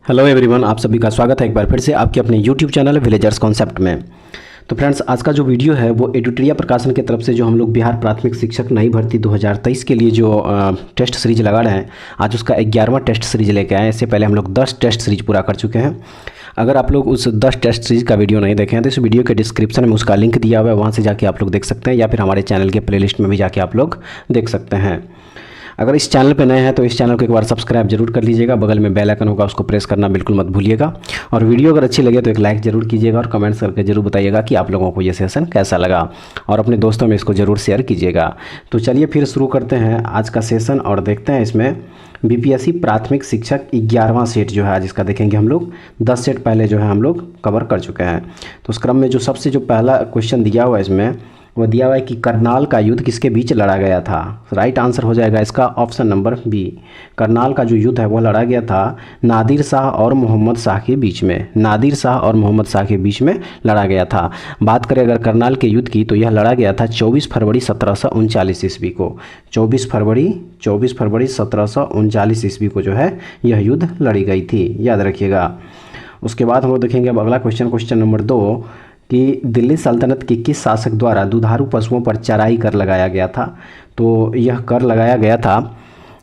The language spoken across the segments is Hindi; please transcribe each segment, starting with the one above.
हेलो एवरीवन, आप सभी का स्वागत है एक बार फिर से आपके अपने यूट्यूब चैनल विलेजर्स कॉन्सेप्ट में। तो फ्रेंड्स, आज का जो वीडियो है वो एडिटोरिया प्रकाशन की तरफ से जो हम लोग बिहार प्राथमिक शिक्षक नई भर्ती 2023 के लिए जो टेस्ट सीरीज लगा रहे हैं, आज उसका 11वां टेस्ट सीरीज लेके आए हैं। इससे पहले हम लोग 10 टेस्ट सीरीज पूरा कर चुके हैं। अगर आप लोग उस 10 टेस्ट सीरीज का वीडियो नहीं देखे हैं तो इस वीडियो के डिस्क्रिप्शन में उसका लिंक दिया हुआ है, वहाँ से जाके आप लोग देख सकते हैं, या फिर हमारे चैनल के प्लेलिस्ट में भी जाके आप लोग देख सकते हैं। अगर इस चैनल पे नए हैं तो इस चैनल को एक बार सब्सक्राइब जरूर कर लीजिएगा, बगल में बेल आइकन होगा उसको प्रेस करना बिल्कुल मत भूलिएगा। और वीडियो अगर अच्छी लगे तो एक लाइक जरूर कीजिएगा और कमेंट्स करके जरूर बताइएगा कि आप लोगों को ये सेशन कैसा लगा, और अपने दोस्तों में इसको ज़रूर शेयर कीजिएगा। तो चलिए फिर शुरू करते हैं आज का सेशन और देखते हैं इसमें बीपीएससी प्राथमिक शिक्षक 11वां सेट जो है आज इसका देखेंगे हम लोग। 10 सेट पहले जो है हम लोग कवर कर चुके हैं। तो उस क्रम में जो सबसे जो पहला क्वेश्चन दिया हुआ है इसमें वो दिया हुआ है कि करनाल का युद्ध किसके बीच लड़ा गया था। राइट आंसर हो जाएगा इसका ऑप्शन नंबर बी। करनाल का जो युद्ध है वो लड़ा गया था नादिर शाह और मोहम्मद शाह के बीच में। नादिर शाह और मोहम्मद शाह के बीच में लड़ा गया था। बात करें अगर करनाल के युद्ध की तो यह लड़ा गया था 24 फरवरी 1739 ईस्वी को। 24 फरवरी 1739 ईस्वी को जो है यह युद्ध लड़ी गई थी, याद रखिएगा। उसके बाद हम लोग देखेंगे अब अगला क्वेश्चन नंबर 2 कि दिल्ली सल्तनत के किस शासक द्वारा दुधारू पशुओं पर चराई कर लगाया गया था। तो यह कर लगाया गया था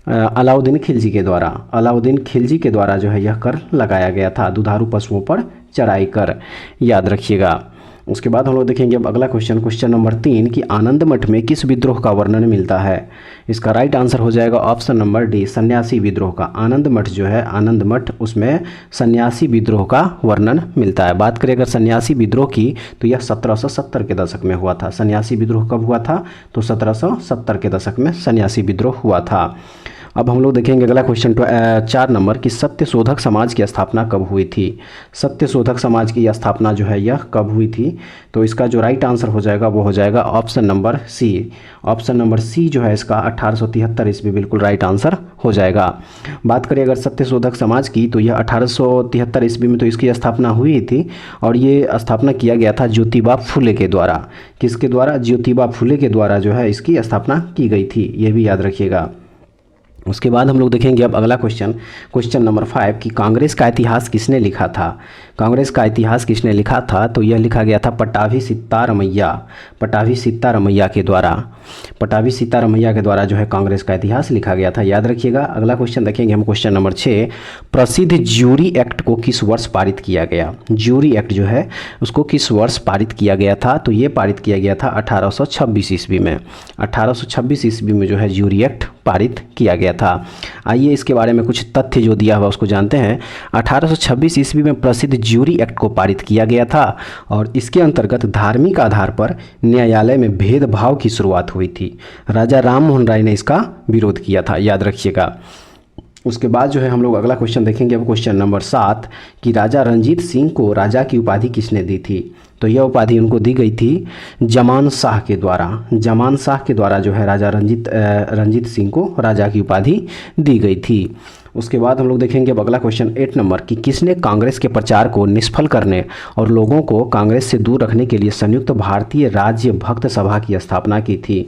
अलाउद्दीन खिलजी के द्वारा। अलाउद्दीन खिलजी के द्वारा जो है यह कर लगाया गया था, दुधारू पशुओं पर चराई कर, याद रखिएगा। उसके बाद हम लोग देखेंगे अब अगला क्वेश्चन नंबर 3 कि आनंद मठ में किस विद्रोह का वर्णन मिलता है। इसका राइट आंसर हो जाएगा ऑप्शन नंबर डी, सन्यासी विद्रोह का। आनंद मठ जो है, आनंद मठ, उसमें सन्यासी विद्रोह का वर्णन मिलता है। बात करें अगर सन्यासी विद्रोह की तो यह 1770 के दशक में हुआ था। सन्यासी विद्रोह कब हुआ था? तो 1770 के दशक में सन्यासी विद्रोह हुआ था। अब हम लोग देखेंगे अगला क्वेश्चन 4 नंबर कि सत्यशोधक समाज की स्थापना कब हुई थी। सत्यशोधक समाज की स्थापना जो है यह कब हुई थी। तो इसका जो राइट आंसर हो जाएगा वो हो जाएगा option number C. Option number C जो है इसका 1873 ईस्वी बिल्कुल राइट आंसर हो जाएगा। बात करें अगर सत्यशोधक समाज की तो यह 1873 ईस्वी में तो इसकी स्थापना हुई थी, और ये स्थापना किया गया था ज्योतिबा फुले के द्वारा। किसके द्वारा? ज्योतिबा फुले के द्वारा जो है इसकी स्थापना की गई थी, ये भी याद रखिएगा। उसके बाद हम लोग देखेंगे अब अगला क्वेश्चन नंबर 5 कि कांग्रेस का इतिहास किसने लिखा था। कांग्रेस का इतिहास किसने लिखा था? तो यह लिखा गया था पट्टाभी सीतारमैया। पट्टाभी सीतारमैया के द्वारा। पट्टाभी सीतारमैया के द्वारा जो है कांग्रेस का इतिहास लिखा गया था, याद रखिएगा। अगला क्वेश्चन देखेंगे हम क्वेश्चन नंबर 6, प्रसिद्ध ज्यूरी एक्ट को किस वर्ष पारित किया गया। ज्यूरी एक्ट जो है उसको किस वर्ष पारित किया गया था। तो ये पारित किया गया था 1826 ईस्वी में। 1826 ईस्वी में जो है ज्यूरी एक्ट पारित किया गया था। आइए इसके बारे में कुछ तथ्य जो दिया हुआ उसको जानते हैं। 1826 ईस्वी में प्रसिद्ध ज्यूरी एक्ट को पारित किया गया था, और इसके अंतर्गत धार्मिक आधार पर न्यायालय में भेदभाव की शुरुआत हुई थी। राजा राम मोहन राय ने इसका विरोध किया था, याद रखिएगा। उसके बाद जो है हम लोग अगला क्वेश्चन देखेंगे अब क्वेश्चन नंबर 7 कि राजा रणजीत सिंह को राजा की उपाधि किसने दी थी। तो यह उपाधि उनको दी गई थी जमान शाह के द्वारा। जमान शाह के द्वारा जो है राजा रणजीत सिंह को राजा की उपाधि दी गई थी। उसके बाद हम लोग देखेंगे अब अगला क्वेश्चन 8 नंबर कि किसने कांग्रेस के प्रचार को निष्फल करने और लोगों को कांग्रेस से दूर रखने के लिए संयुक्त भारतीय राज्य भक्त सभा की स्थापना की थी।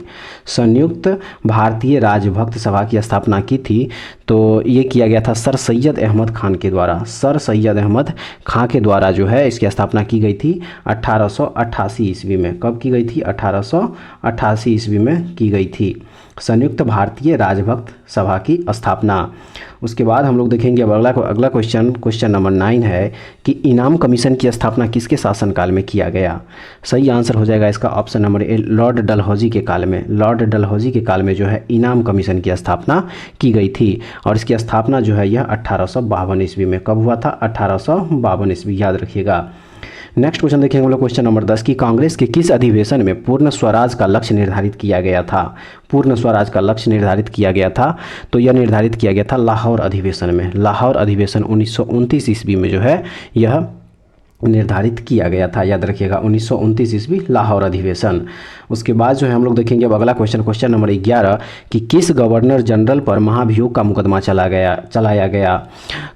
संयुक्त भारतीय राज्य भक्त सभा की स्थापना की थी। तो ये किया गया था सर सैयद अहमद खान के द्वारा। सर सैयद अहमद खां के द्वारा जो है इसकी स्थापना की गई थी 1888 ईस्वी में। कब की गई थी? 1888 ईस्वी में की गई थी संयुक्त भारतीय राजभक्त सभा की स्थापना। उसके बाद हम लोग देखेंगे अब अगला क्वेश्चन नंबर 9 है कि इनाम कमीशन की स्थापना किसके शासनकाल में किया गया। सही आंसर हो जाएगा इसका option number A, Lord Dalhousie के काल में। लॉर्ड डलहौजी के काल में जो है इनाम कमीशन की स्थापना की गई थी, और इसकी स्थापना जो है यह 1852 ईस्वी में। कब हुआ था? 1852 ईस्वी, याद रखिएगा। नेक्स्ट क्वेश्चन देखेंगे हम लोग क्वेश्चन नंबर 10 कि कांग्रेस के किस अधिवेशन में पूर्ण स्वराज का लक्ष्य निर्धारित किया गया था। पूर्ण स्वराज का लक्ष्य निर्धारित किया गया था। तो यह निर्धारित किया गया था लाहौर अधिवेशन में। लाहौर अधिवेशन 1929 ईस्वी में जो है यह निर्धारित किया गया था, याद रखिएगा 1929 ईस्वी लाहौर अधिवेशन। उसके बाद जो है हम लोग देखेंगे अब अगला क्वेश्चन नंबर 11 कि किस गवर्नर जनरल पर महाभियोग का मुकदमा चलाया गया।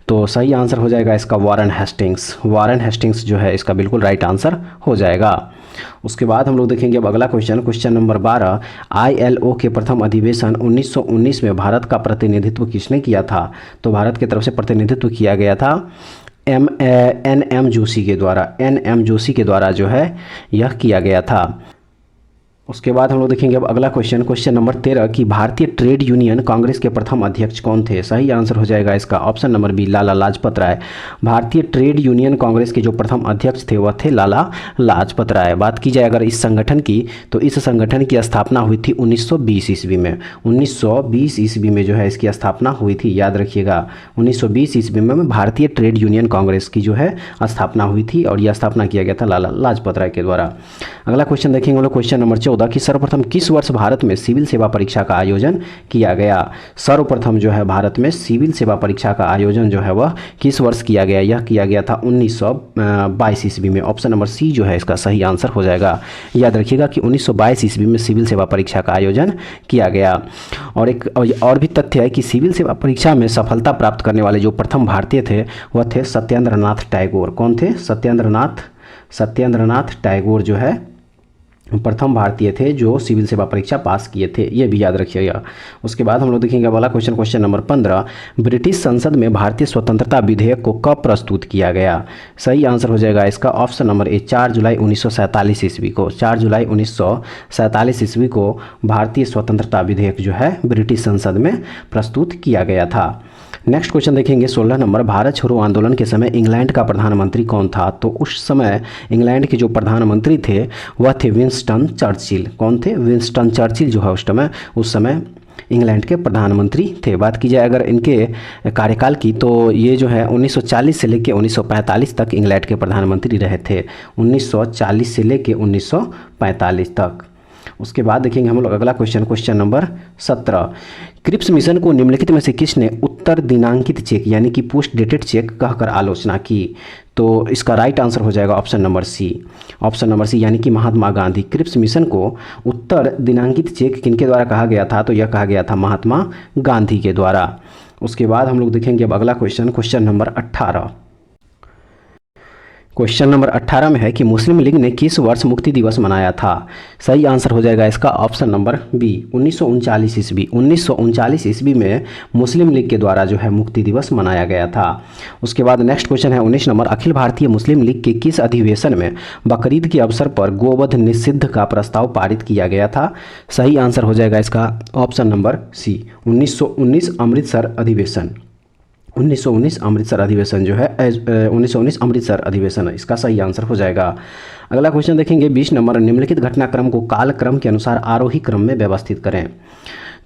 तो सही आंसर हो जाएगा इसका वारन हेस्टिंग्स। वारन हेस्टिंग्स जो है इसका बिल्कुल राइट आंसर हो जाएगा। उसके बाद हम लोग देखेंगे अब अगला क्वेश्चन नंबर 12 ILO के प्रथम अधिवेशन 1919 में भारत का प्रतिनिधित्व किसने किया था। तो भारत की तरफ से प्रतिनिधित्व किया गया था NM जोशी के द्वारा। NM जोशी के द्वारा जो है यह किया गया था। उसके बाद हम लोग देखेंगे अब अगला क्वेश्चन नंबर 13 कि भारतीय ट्रेड यूनियन कांग्रेस के प्रथम अध्यक्ष कौन थे। सही आंसर हो जाएगा इसका option number B Lala Lajpat Rai. भारतीय ट्रेड यूनियन कांग्रेस के जो प्रथम अध्यक्ष थे वह थे लाला लाजपत राय। बात की जाए अगर इस संगठन की, तो इस संगठन की स्थापना हुई थी 1920 ईस्वी में। 1920 ईस्वी में जो है इसकी स्थापना हुई थी, याद रखिएगा 1920 ईस्वी में भारतीय ट्रेड यूनियन कांग्रेस की जो है स्थापना हुई थी और यह स्थापना किया गया था लाला लाजपत राय के द्वारा। अगला क्वेश्चन देखेंगे हम लोग क्वेश्चन नंबर 14 कि सर्वप्रथम किस वर्ष भारत में सिविल सेवा परीक्षा का आयोजन किया गया। सर्वप्रथम जो है भारत में सिविल सेवा परीक्षा का आयोजन जो है वह किस वर्ष किया गया। यह किया गया था 1922 ईस्वी में। ऑप्शन नंबर सी जो है इसका सही आंसर हो जाएगा। याद रखिएगा कि 1922 ईस्वी में सिविल सेवा परीक्षा का आयोजन किया गया। और एक और भी तथ्य है कि सिविल सेवा परीक्षा में सफलता प्राप्त करने वाले जो प्रथम भारतीय थे वह थे सत्येंद्रनाथ टैगोर। कौन थे? सत्येंद्रनाथ टैगोर जो है प्रथम भारतीय थे जो सिविल सेवा परीक्षा पास किए थे, ये भी याद रखिएगा। उसके बाद हम लोग देखेंगे वाला क्वेश्चन नंबर 15 ब्रिटिश संसद में भारतीय स्वतंत्रता विधेयक को कब प्रस्तुत किया गया। सही आंसर हो जाएगा इसका ऑप्शन नंबर ए 4 जुलाई 1947 ईस्वी को। 4 जुलाई 1947 ईस्वी को भारतीय स्वतंत्रता विधेयक जो है ब्रिटिश संसद में प्रस्तुत किया गया था। नेक्स्ट क्वेश्चन देखेंगे 16 नंबर भारत छोड़ो आंदोलन के समय इंग्लैंड का प्रधानमंत्री कौन था। तो उस समय इंग्लैंड के जो प्रधानमंत्री थे वह थे विंस्टन चर्चिल। कौन थे? विंस्टन चर्चिल जो है उस समय इंग्लैंड के प्रधानमंत्री थे। बात की जाए अगर इनके कार्यकाल की, तो ये जो है 1940 से लेकर 1945 तक इंग्लैंड के प्रधानमंत्री रहे थे। 1940 से लेकर 1945 तक। उसके बाद देखेंगे हम लोग अगला क्वेश्चन नंबर 17 क्रिप्स मिशन को निम्नलिखित में से किसने उत्तर दिनांकित चेक यानी कि पोस्ट डेटेड चेक कहकर आलोचना की। तो इसका राइट आंसर हो जाएगा ऑप्शन नंबर सी यानी कि महात्मा गांधी। क्रिप्स मिशन को उत्तर दिनांकित चेक किनके द्वारा कहा गया था। तो यह कहा गया था महात्मा गांधी के द्वारा। उसके बाद हम लोग देखेंगे अब अगला क्वेश्चन नंबर 18। क्वेश्चन नंबर 18 में है कि मुस्लिम लीग ने किस वर्ष मुक्ति दिवस मनाया था। सही आंसर हो जाएगा इसका ऑप्शन नंबर बी 1939 ईस्वी। 1939 ईस्वी में मुस्लिम लीग के द्वारा जो है मुक्ति दिवस मनाया गया था। उसके बाद नेक्स्ट क्वेश्चन है 19 नंबर अखिल भारतीय मुस्लिम लीग के किस अधिवेशन में बकरीद के अवसर पर गोवध निषिद्ध का प्रस्ताव पारित किया गया था। सही आंसर हो जाएगा इसका ऑप्शन नंबर सी 1919 अमृतसर अधिवेशन। 1919 अमृतसर अधिवेशन जो है 1919 अमृतसर अधिवेशन इसका सही आंसर हो जाएगा। अगला क्वेश्चन देखेंगे 20 नंबर निम्नलिखित घटनाक्रम को कालक्रम के अनुसार आरोही क्रम में व्यवस्थित करें।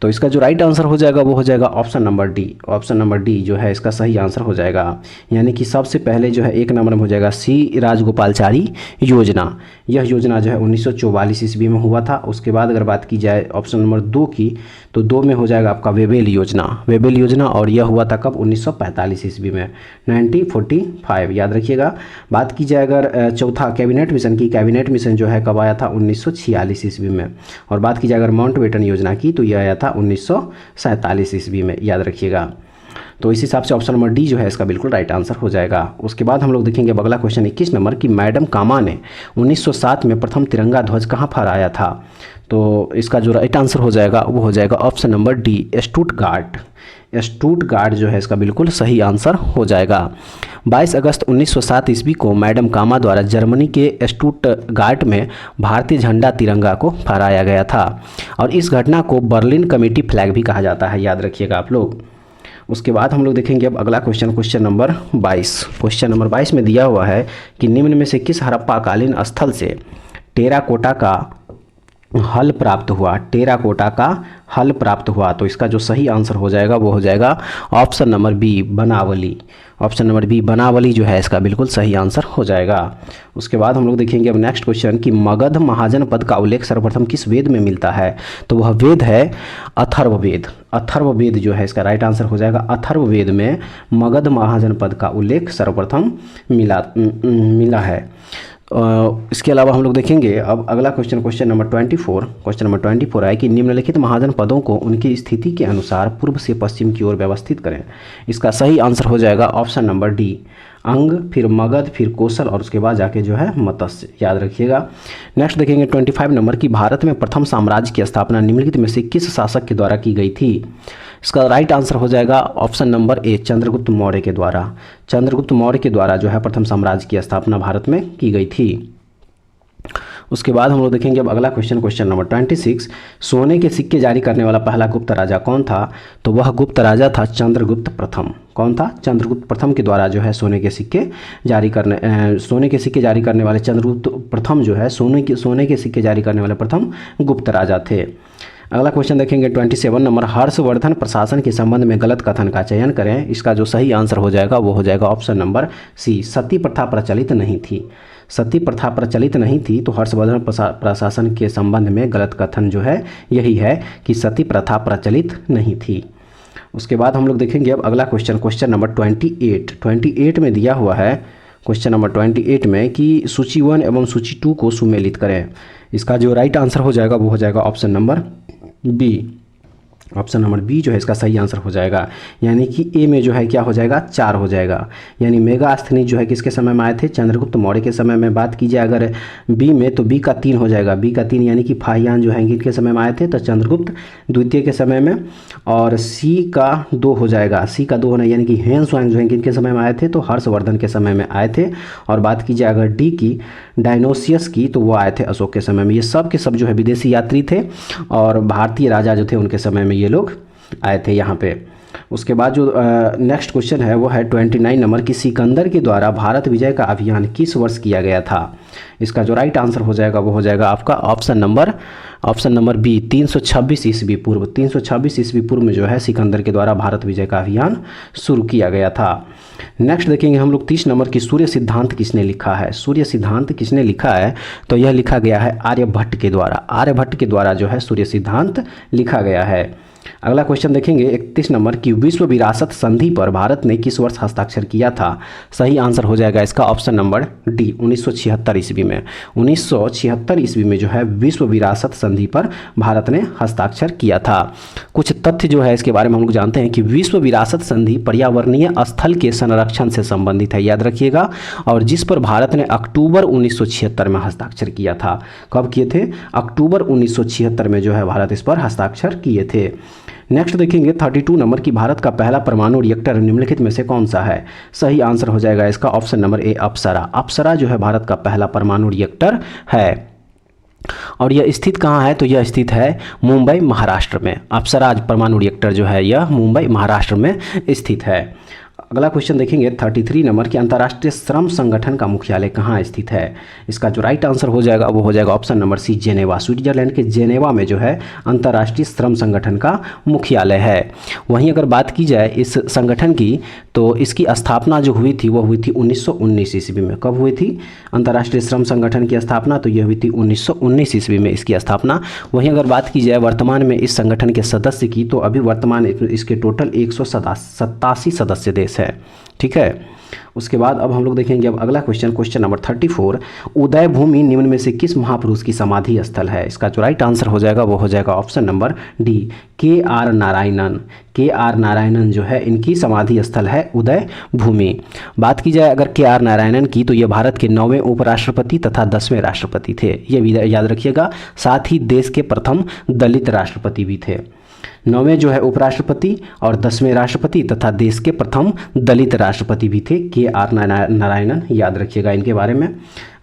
तो इसका जो राइट आंसर हो जाएगा वो हो जाएगा option number D. Option number D जो है इसका सही आंसर हो जाएगा। यानी कि सबसे पहले जो है 1 नंबर में हो जाएगा सी राजगोपालचारी योजना। यह योजना जो है 1944 ईस्वी में हुआ था। उसके बाद अगर बात की जाए ऑप्शन नंबर 2 की, तो 2 में हो जाएगा आपका वेबेल योजना और यह हुआ था कब 1945 ईस्वी में 1945 याद रखिएगा। बात की जाए अगर चौथा कैबिनेट मिशन की, कैबिनेट मिशन जो है कब आया था 1946 ईस्वी में। और बात की जाए अगर माउंटबेटन योजना की, तो यह आया था 1947 ईस्वी में, याद रखिएगा। तो इस हिसाब से ऑप्शन नंबर डी जो है इसका बिल्कुल राइट आंसर हो जाएगा। उसके बाद हम लोग देखेंगे अगला क्वेश्चन 21 नंबर की मैडम कामा ने 1907 में प्रथम तिरंगा ध्वज कहाँ फहराया था। तो इसका जो राइट आंसर हो जाएगा वो हो जाएगा ऑप्शन नंबर डी स्टुटगार्ट जो है इसका बिल्कुल सही आंसर हो जाएगा। 22 अगस्त 1907 ईस्वी को मैडम कामा द्वारा जर्मनी के स्टुटगार्ट में भारतीय झंडा तिरंगा को फहराया गया था और इस घटना को बर्लिन कमेटी फ्लैग भी कहा जाता है, याद रखिएगा आप लोग। उसके बाद हम लोग देखेंगे अब अगला क्वेश्चन नंबर 22। क्वेश्चन नंबर 22 में दिया हुआ है कि निम्न में से किस हड़प्पाकालीन स्थल से टेराकोटा का हल प्राप्त हुआ, टेराकोटा का हल प्राप्त हुआ। तो इसका जो सही आंसर हो जाएगा वो हो जाएगा option number B, Banawali. Option number B, Banawali जो है इसका बिल्कुल सही आंसर हो जाएगा। उसके बाद हम लोग देखेंगे अब नेक्स्ट क्वेश्चन कि मगध महाजनपद का उल्लेख सर्वप्रथम किस वेद में मिलता है। तो वह वेद है अथर्ववेद। अथर्ववेद जो है इसका राइट आंसर हो जाएगा। अथर्ववेद में मगध महाजनपद का उल्लेख सर्वप्रथम मिला है। इसके अलावा हम लोग देखेंगे अब अगला क्वेश्चन नंबर 24। क्वेश्चन नंबर 24 है कि निम्नलिखित महाजन पदों को उनकी स्थिति के अनुसार पूर्व से पश्चिम की ओर व्यवस्थित करें। इसका सही आंसर हो जाएगा ऑप्शन नंबर डी, अंग, फिर मगध, फिर कौशल और उसके बाद जाके जो है मत्स्य, याद रखिएगा। नेक्स्ट देखेंगे 25 नंबर की भारत में प्रथम साम्राज्य की स्थापना निम्नलिखित में से किस शासक के द्वारा की गई थी। इसका राइट आंसर हो जाएगा option number A, Chandragupta Maurya के द्वारा। चंद्रगुप्त मौर्य के द्वारा जो है प्रथम साम्राज्य की स्थापना भारत में की गई थी। उसके बाद हम लोग देखेंगे अब अगला क्वेश्चन नंबर 26, सोने के सिक्के जारी करने वाला पहला गुप्त राजा कौन था। तो वह गुप्त राजा था चंद्रगुप्त प्रथम। कौन था? चंद्रगुप्त प्रथम के द्वारा जो है सोने के सिक्के जारी करने वाले चंद्रगुप्त प्रथम जो है सोने के सिक्के जारी करने वाले प्रथम गुप्त राजा थे। अगला क्वेश्चन देखेंगे 27 नंबर, हर्षवर्धन प्रशासन के संबंध में गलत कथन का चयन करें। इसका जो सही आंसर हो जाएगा वो हो जाएगा ऑप्शन नंबर सी, सती प्रथा प्रचलित नहीं थी। सती प्रथा प्रचलित नहीं थी तो हर्षवर्धन प्रशासन के संबंध में गलत कथन जो है यही है कि सती प्रथा प्रचलित नहीं थी। उसके बाद हम लोग देखेंगे अब अगला क्वेश्चन नंबर 28 में दिया हुआ है क्वेश्चन नंबर 28 में कि सूची 1 एवं सूची 2 को सुमेलित करें। इसका जो राइट आंसर हो जाएगा वो हो जाएगा option number B. Option number B जो है इसका सही आंसर हो जाएगा। यानी कि ए में जो है क्या हो जाएगा, 4 हो जाएगा। यानी मेगास्थनीज जो है किसके समय में आए थे, चंद्रगुप्त मौर्य के समय में। बात की जाए अगर बी में तो बी का 3 हो जाएगा। बी का 3 यानी कि फाहियान जो है इनके समय में आए थे तो चंद्रगुप्त द्वितीय के समय में। और सी का 2 हो जाएगा। सी का 2 होना यानी कि हेंस वांग जो है इनके समय में आए थे तो हर्षवर्धन के समय में आए थे। और बात की जाए अगर डी की, डायनोसियस की, तो वो आए थे अशोक के समय में। ये सब के सब जो है विदेशी यात्री थे और भारतीय राजा जो थे उनके समय में ये लोग आए थे यहाँ पे। उसके बाद जो नेक्स्ट क्वेश्चन है वो है 29 नंबर की, सिकंदर के द्वारा भारत विजय का अभियान किस वर्ष किया गया था। इसका जो राइट आंसर हो जाएगा वो हो जाएगा आपका ऑप्शन नंबर बी, 326 ईस्वी पूर्व। 326 ईस्वी पूर्व में जो है सिकंदर के द्वारा भारत विजय का अभियान शुरू किया गया था। नेक्स्ट देखेंगे हम लोग 30 नंबर की, सूर्य सिद्धांत किसने लिखा है। सूर्य सिद्धांत किसने लिखा है तो यह लिखा गया है आर्यभट्ट के द्वारा। आर्यभट्ट के द्वारा जो है सूर्य सिद्धांत लिखा गया है। अगला क्वेश्चन देखेंगे 31 नंबर की, विश्व विरासत संधि पर भारत ने किस वर्ष हस्ताक्षर किया था। सही आंसर हो जाएगा इसका ऑप्शन नंबर डी, 1976 ईस्वी में। 1976 ईस्वी में जो है विश्व विरासत संधि पर भारत ने हस्ताक्षर किया था। कुछ तथ्य जो है इसके बारे में हम लोग जानते हैं कि विश्व विरासत संधि पर्यावरणीय स्थल के संरक्षण से संबंधित है, याद रखिएगा, और जिस पर भारत ने अक्टूबर 1976 में हस्ताक्षर किया था। कब किए थे? अक्टूबर 1976 में जो है भारत इस पर हस्ताक्षर किए थे। नेक्स्ट देखेंगे 32 नंबर की, भारत का पहला परमाणु रिएक्टर निम्नलिखित में से कौन सा है। सही आंसर हो जाएगा इसका ऑप्शन नंबर ए, अप्सरा। अप्सरा जो है भारत का पहला परमाणु रिएक्टर है। और यह स्थित कहाँ है तो यह स्थित है मुंबई महाराष्ट्र में। अप्सरा परमाणु रिएक्टर जो है यह मुंबई महाराष्ट्र में स्थित है। अगला क्वेश्चन देखेंगे 33 नंबर की, अंतर्राष्ट्रीय श्रम संगठन का मुख्यालय कहाँ स्थित है। इसका जो राइट आंसर हो जाएगा वो हो जाएगा option number C, Geneva. Switzerland के जेनेवा में जो है अंतर्राष्ट्रीय श्रम संगठन का मुख्यालय है। वहीं अगर बात की जाए इस संगठन की तो इसकी स्थापना जो हुई थी वो हुई थी 1919 ईस्वी में। कब हुई थी अंतर्राष्ट्रीय श्रम संगठन की स्थापना? तो यह हुई थी 1919 ईस्वी में इसकी स्थापना। वहीं अगर बात की जाए वर्तमान में इस संगठन के सदस्य की तो अभी वर्तमान इसके टोटल 187 सदस्य देश है। ठीक है। उसके बाद अब हम लोग देखेंगे अब अगला क्वेश्चन नंबर 34, उदय भूमि निम्न में से किस महापुरुष की समाधि स्थल है। इसका जो राइट आंसर हो जाएगा वो हो जाएगा option number D, KR. Narayanan. KR. Narayanan जो है इनकी समाधि स्थल है उदय भूमि। बात की जाए अगर के.आर. नारायणन की तो ये भारत के 9वें उपराष्ट्रपति तथा 10वें राष्ट्रपति थे, ये भी याद रखिएगा। साथ ही देश के प्रथम दलित राष्ट्रपति भी थे। 9वें जो है उपराष्ट्रपति और 10वें राष्ट्रपति तथा देश के प्रथम दलित राष्ट्रपति भी थे के.आर. नारायणन, याद रखिएगा इनके बारे में।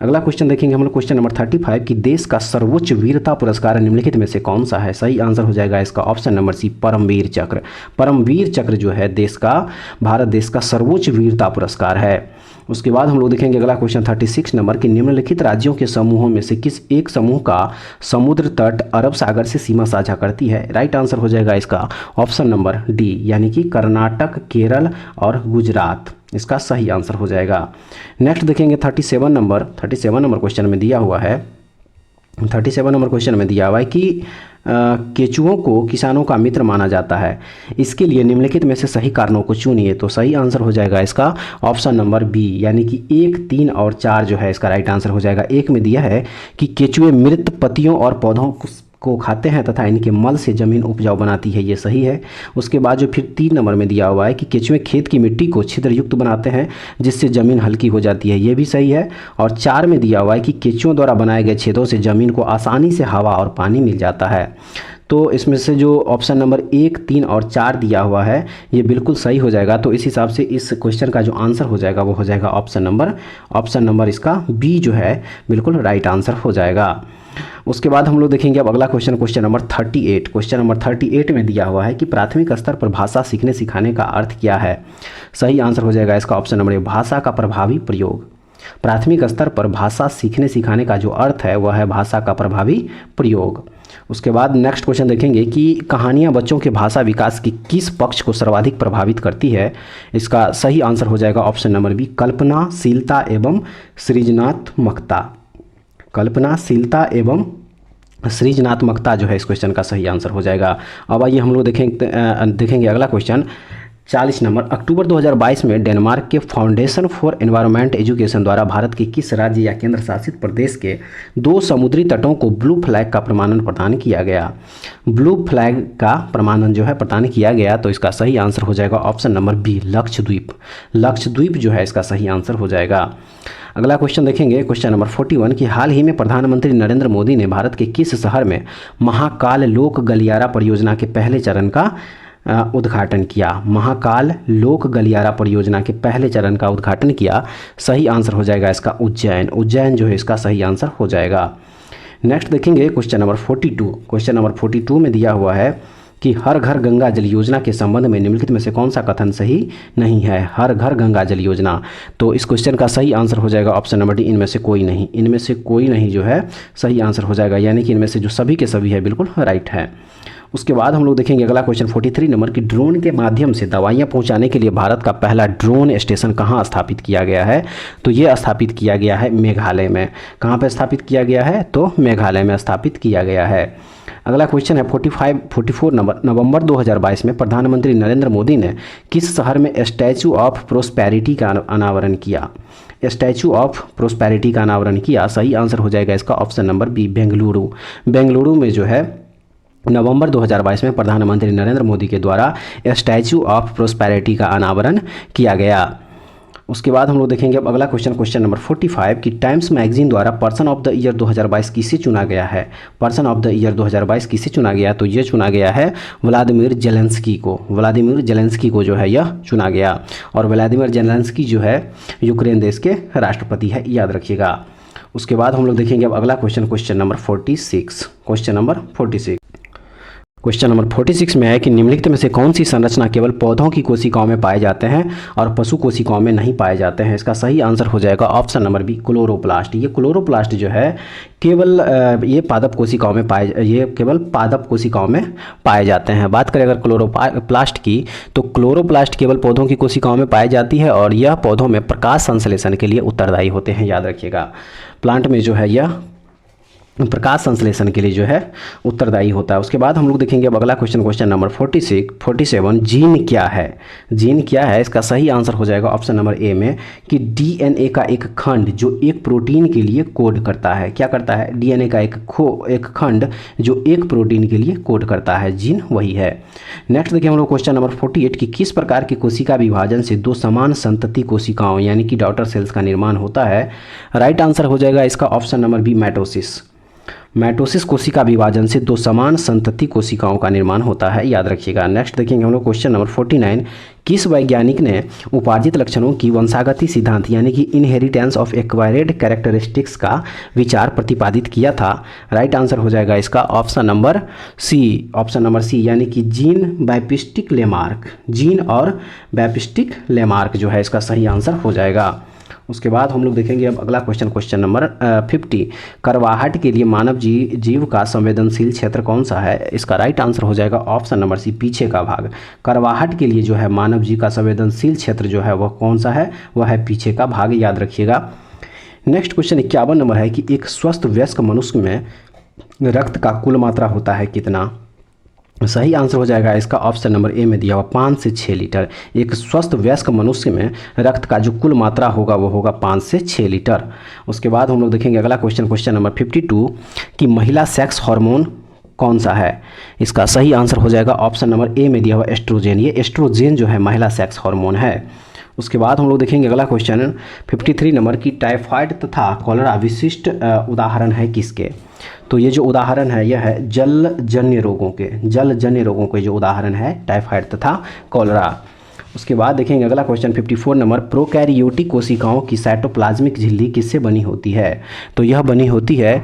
अगला क्वेश्चन देखेंगे हम लोग क्वेश्चन नंबर 35 कि देश का सर्वोच्च वीरता पुरस्कार निम्नलिखित में से कौन सा है। सही आंसर हो जाएगा इसका ऑप्शन नंबर सी, परमवीर चक्र। परमवीर चक्र जो है देश का, भारत देश का सर्वोच्च वीरता पुरस्कार है। उसके बाद हम लोग देखेंगे अगला क्वेश्चन 36 नंबर कि निम्नलिखित राज्यों के समूहों में से किस एक समूह का समुद्र तट अरब सागर से सीमा साझा करती है। राइट आंसर हो जाएगा इसका ऑप्शन नंबर डी, यानी कि कर्नाटक, केरल और गुजरात इसका सही आंसर हो जाएगा। नेक्स्ट देखेंगे 37 नंबर क्वेश्चन में दिया हुआ है, 37 नंबर क्वेश्चन में दिया हुआ है कि केचुओं को किसानों का मित्र माना जाता है, इसके लिए निम्नलिखित में से सही कारणों को चुनिए। तो सही आंसर हो जाएगा इसका ऑप्शन नंबर बी, यानी कि 1, 3 और 4 जो है इसका राइट आंसर हो जाएगा। एक में दिया है कि केचुए मृत पत्तियों और पौधों को खाते हैं तथा इनके मल से ज़मीन उपजाऊ बनाती है, ये सही है। उसके बाद जो फिर 3 नंबर में दिया हुआ है कि केचुए खेत की मिट्टी को छिद्रयुक्त बनाते हैं जिससे ज़मीन हल्की हो जाती है, ये भी सही है। और 4 में दिया हुआ है कि केचुओं द्वारा बनाए गए छेदों से ज़मीन को आसानी से हवा और पानी मिल जाता है। तो इसमें से जो ऑप्शन नंबर 1, 3 और 4 दिया हुआ है ये बिल्कुल सही हो जाएगा। तो इस हिसाब से इस क्वेश्चन का जो आंसर हो जाएगा वो हो जाएगा ऑप्शन नंबर इसका बी जो है बिल्कुल राइट आंसर हो जाएगा। उसके बाद हम लोग देखेंगे अब अगला क्वेश्चन नंबर 38। क्वेश्चन नंबर 38 में दिया हुआ है कि प्राथमिक स्तर पर भाषा सीखने सिखाने का अर्थ क्या है। सही आंसर हो जाएगा इसका ऑप्शन नंबर ए, भाषा का प्रभावी प्रयोग। प्राथमिक स्तर पर भाषा सीखने सिखाने का जो अर्थ है वह है भाषा का प्रभावी प्रयोग। उसके बाद नेक्स्ट क्वेश्चन देखेंगे कि कहानियाँ बच्चों के भाषा विकास की किस पक्ष को सर्वाधिक प्रभावित करती है। इसका सही आंसर हो जाएगा ऑप्शन नंबर बी, कल्पनाशीलता एवं सृजनात्मकता। कल्पनाशीलता एवं सृजनात्मकता जो है इस क्वेश्चन का सही आंसर हो जाएगा। अब आइए हम लोग देखेंगे अगला क्वेश्चन 40 नंबर। अक्टूबर 2022 में डेनमार्क के फाउंडेशन फॉर एनवायरनमेंट एजुकेशन द्वारा भारत के किस राज्य या केंद्र शासित प्रदेश के 2 समुद्री तटों को ब्लू फ्लैग का प्रमाणन प्रदान किया गया। ब्लू फ्लैग का प्रमाणन जो है प्रदान किया गया, तो इसका सही आंसर हो जाएगा option number B, Lakshadweep. Lakshadweep जो है इसका सही आंसर हो जाएगा। अगला क्वेश्चन देखेंगे क्वेश्चन नंबर 41 कि हाल ही में प्रधानमंत्री नरेंद्र मोदी ने भारत के किस शहर में महाकाल लोक गलियारा परियोजना के पहले चरण का उद्घाटन किया। महाकाल लोक गलियारा परियोजना के पहले चरण का उद्घाटन किया। सही आंसर हो जाएगा इसका उज्जैन। उज्जैन जो है इसका सही आंसर हो जाएगा। नेक्स्ट देखेंगे क्वेश्चन नंबर 42। क्वेश्चन नंबर 42 में दिया हुआ है कि हर घर गंगा जल योजना के संबंध में निम्नलिखित में से कौन सा कथन सही नहीं है। हर घर गंगा जल योजना, तो इस क्वेश्चन का सही आंसर हो जाएगा ऑप्शन नंबर डी, इनमें से कोई नहीं। इनमें से कोई नहीं जो है सही आंसर हो जाएगा, यानी कि इनमें से जो सभी के सभी है बिल्कुल राइट है। उसके बाद हम लोग देखेंगे अगला क्वेश्चन 43 नंबर की ड्रोन के माध्यम से दवाइयाँ पहुँचाने के लिए भारत का पहला ड्रोन स्टेशन कहाँ स्थापित किया गया है। तो ये स्थापित किया गया है मेघालय में। कहाँ पर स्थापित किया गया है, तो मेघालय में स्थापित किया गया है। अगला क्वेश्चन है 44 नंबर। नवंबर 2022 में प्रधानमंत्री नरेंद्र मोदी ने किस शहर में स्टैचू ऑफ प्रोस्पेरिटी का अनावरण किया। स्टैचू ऑफ प्रोस्पेरिटी का अनावरण किया। सही आंसर हो जाएगा इसका option number B, Bengaluru. Bengaluru में जो है नवंबर 2022 में प्रधानमंत्री नरेंद्र मोदी के द्वारा स्टैचू ऑफ प्रोस्पेरिटी का अनावरण किया गया। उसके बाद हम लोग देखेंगे अब अगला क्वेश्चन नंबर 45 की टाइम्स मैगजीन द्वारा पर्सन ऑफ द ईयर 2022 किसे चुना गया है। पर्सन ऑफ द ईयर 2022 किसे चुना गया, तो ये चुना गया है व्लादिमीर जेलेंस्की को। व्लादिमीर जेलेंस्की को जो है यह चुना गया। और व्लादिमीर जेलेंस्की जो है यूक्रेन देश के राष्ट्रपति है, याद रखिएगा। उसके बाद हम लोग देखेंगे अब अगला question number 46। Question number 46 question number 46 में है कि निम्नलिखित में से कौन सी संरचना केवल पौधों की कोशिकाओं में पाए जाते हैं और पशु कोशिकाओं में नहीं पाए जाते हैं। इसका सही आंसर हो जाएगा ऑप्शन नंबर बी, क्लोरोप्लास्ट। ये क्लोरोप्लास्ट जो है केवल ये पादप कोशिकाओं में केवल पादप कोशिकाओं में पाए जाते हैं। बात करें अगर क्लोरोप्लास्ट की, तो क्लोरोप्लास्ट केवल पौधों की कोशिकाओं में पाई जाती है और यह पौधों में प्रकाश संश्लेषण के लिए उत्तरदायी होते हैं, याद रखिएगा। प्लांट में जो है यह प्रकाश संश्लेषण के लिए जो है उत्तरदायी होता है। उसके बाद हम लोग देखेंगे अब अगला क्वेश्चन नंबर 47 जीन क्या है। जीन क्या है, इसका सही आंसर हो जाएगा ऑप्शन नंबर ए में कि डीएनए का एक खंड जो एक प्रोटीन के लिए कोड करता है। क्या करता है, डीएनए का एक खंड जो एक प्रोटीन के लिए कोड करता है, जीन वही है। नेक्स्ट देखिए हम लोग क्वेश्चन नंबर 48 की किस प्रकार की कोशिका विभाजन से 2 समान संतति कोशिकाओं यानी कि डॉटर सेल्स का निर्माण होता है। राइट आंसर हो जाएगा इसका option number B, mitosis. Mitosis कोशिका विभाजन से दो समान संतति कोशिकाओं का निर्माण होता है, याद रखिएगा। नेक्स्ट देखेंगे हम लोग क्वेश्चन नंबर 49, किस वैज्ञानिक ने उपार्जित लक्षणों की वंशागति सिद्धांत यानी कि इनहेरिटेंस ऑफ एक्वायर्ड कैरेक्टरिस्टिक्स का विचार प्रतिपादित किया था? राइट आंसर हो जाएगा इसका ऑप्शन नंबर सी, यानी कि जीन बैप्टिस्ट लेमार्क। जीन और बैप्टिस्ट लेमार्क जो है इसका सही आंसर हो जाएगा। उसके बाद हम लोग देखेंगे अब अगला क्वेश्चन नंबर 50, करवाहट के लिए मानव जीव का संवेदनशील क्षेत्र कौन सा है? इसका राइट आंसर हो जाएगा ऑप्शन नंबर सी, पीछे का भाग। करवाहट के लिए जो है मानव जीव का संवेदनशील क्षेत्र जो है वह कौन सा है? वह है पीछे का भाग, याद रखिएगा। नेक्स्ट क्वेश्चन 51 नंबर है कि एक स्वस्थ वयस्क मनुष्य में रक्त का कुल मात्रा होता है कितना? सही आंसर हो जाएगा इसका ऑप्शन नंबर ए में दिया हुआ 5 से 6 लीटर। एक स्वस्थ वयस्क मनुष्य में रक्त का जो कुल मात्रा होगा वो होगा 5 से 6 लीटर। उसके बाद हम लोग देखेंगे अगला क्वेश्चन नंबर 52 कि महिला सेक्स हार्मोन कौन सा है? इसका सही आंसर हो जाएगा ऑप्शन नंबर ए में दिया हुआ एस्ट्रोजेन। ये एस्ट्रोजेन जो है महिला सेक्स हार्मोन है। उसके बाद हम लोग देखेंगे अगला क्वेश्चन 53 नंबर की टाइफाइड तथा कॉलरा विशिष्ट उदाहरण है किसके? तो ये जो उदाहरण है यह है जलजन्य रोगों के जो उदाहरण है टाइफाइड तथा कॉलरा। उसके बाद देखेंगे अगला क्वेश्चन 54 नंबर, प्रोकैरियोटिक कोशिकाओं की साइटोप्लाज्मिक झिल्ली किससे बनी होती है? तो यह बनी होती है